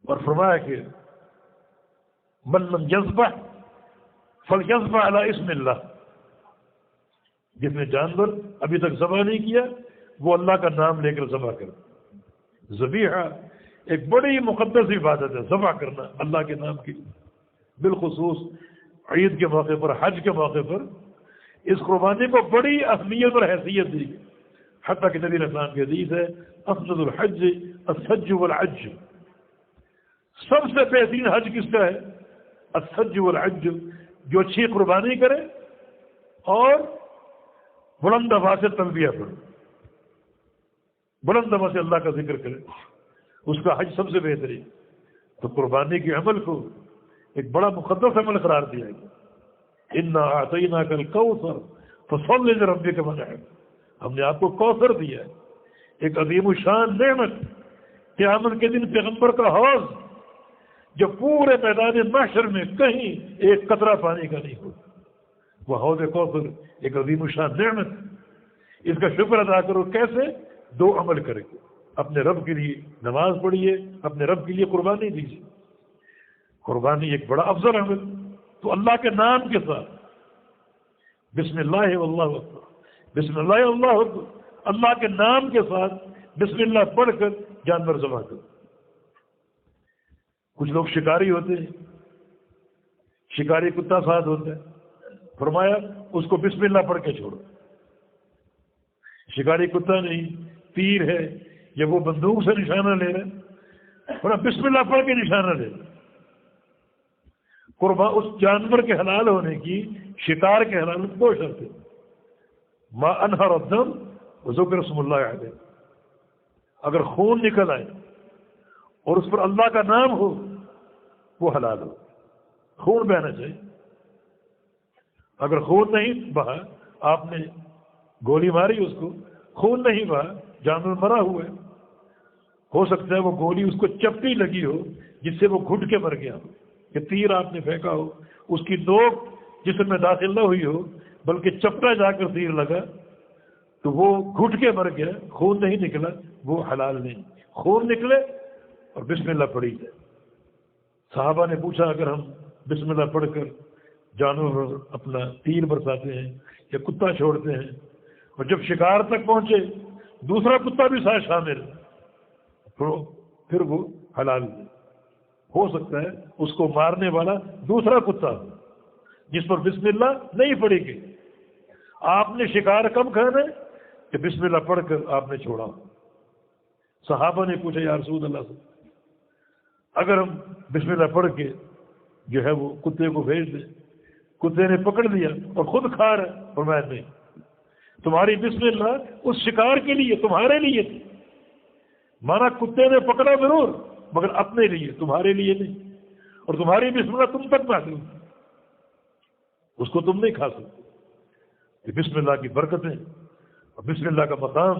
اور فرمایا کہ من لم یذبح فلیذبح علی اسم اللہ، جس نے جانور ابھی تک ذبح نہیں کیا وہ اللہ کا نام لے کر ذبح کرے۔ ذبیحہ ایک بڑی مقدس عبادت ہے، ذبح کرنا اللہ کے نام کی، بالخصوص عید کے موقع پر، حج کے موقع پر اس قربانی کو بڑی اہمیت اور حیثیت دی، حتیٰ کہ نبی علیہ السلام کی حدیث ہے افضل الحج السج والعج، سب سے بہترین حج کس کا ہے؟ السج والعج، جو اچھی قربانی کرے اور بلند آواز سے تلبیہ پڑھے، بلند آواز سے اللہ کا ذکر کرے، اس کا حج سب سے بہترین۔ تو قربانی کے عمل کو ایک بڑا مقدس عمل قرار دیا گیا۔ انا اعطیناک الکوثر فصل لربک ونحر، ہم نے آپ کو کوثر دیا ہے، ایک عظیم الشان نعمت، قیامت کے دن پیغمبر کا حوض جو پورے میدان محشر میں کہیں ایک قطرہ پانی کا نہیں ہوگا، وہ حوض کوثر ایک عظیم الشان نعمت، اس کا شکر ادا کرو۔ کیسے؟ دو عمل کرے، اپنے رب کے لیے نماز پڑھیے، اپنے رب کے لیے قربانی دیجیے۔ قربانی ایک بڑا افضل عمل، تو اللہ کے نام کے ساتھ بسم اللہ واللہ اکبر، بسم اللہ اللہ اکبر، اللہ کے نام کے ساتھ بسم اللہ پڑھ کر جانور ذبح کرو۔ کچھ لوگ شکاری ہوتے ہیں، شکاری کتا ساتھ ہوتا ہے، فرمایا اس کو بسم اللہ پڑھ کے چھوڑو۔ شکاری کتا نہیں، تیر ہے یا وہ بندوق سے نشانہ لے رہے، فرمایا بسم اللہ پڑھ کے نشانہ لے رہے۔ قربان اس جانور کے حلال ہونے کی، شکار کے حلال ہونے کی دو شرط ہے، ما انہر الدم وذکر اسم اللہ علیہ، اگر خون نکل آئے اور اس پر اللہ کا نام ہو وہ حلال ہو، خون بہنا چاہیے۔ اگر خون نہیں بہا، آپ نے گولی ماری اس کو، خون نہیں بہا، جانور مرا ہوا ہے، ہو سکتا ہے وہ گولی اس کو چپٹی لگی ہو جس سے وہ گھٹ کے مر گیا ہو، کہ تیر آپ نے پھینکا ہو، اس کی نوک جسم میں داخل نہ ہوئی ہو بلکہ چپٹا جا کر تیر لگا تو وہ گھٹ کے مر گیا، خون نہیں نکلا، وہ حلال نہیں۔ خون نکلے اور بسم اللہ پڑھی جائے۔ صحابہ نے پوچھا اگر ہم بسم اللہ پڑھ کر جانور پر اپنا تیر برساتے ہیں یا کتا چھوڑتے ہیں اور جب شکار تک پہنچے دوسرا کتا بھی ساتھ شامل پھر وہ حلال ہے۔ ہو سکتا ہے اس کو مارنے والا دوسرا کتا ہو جس پر بسم اللہ نہیں پڑھی گئی، آپ نے شکار کم کھانا ہے کہ بسم اللہ پڑھ کر آپ نے چھوڑا۔ صحابہ نے پوچھا یا رسول اللہ سے اگر ہم بسم اللہ پڑھ کے جو ہے وہ کتے کو بھیج دیں، کتے نے پکڑ لیا اور خود کھا رہا ہے، فرمایا نہیں، تمہاری بسم اللہ اس شکار کے لیے، تمہارے لیے تھی، مانا کتے نے پکڑا ضرور مگر اپنے لیے، تمہارے لیے نہیں، اور تمہاری بسم اللہ تم تک محدود، اس کو تم نہیں کھا سکتے۔ بسم اللہ کی برکتیں اور بسم اللہ کا مقام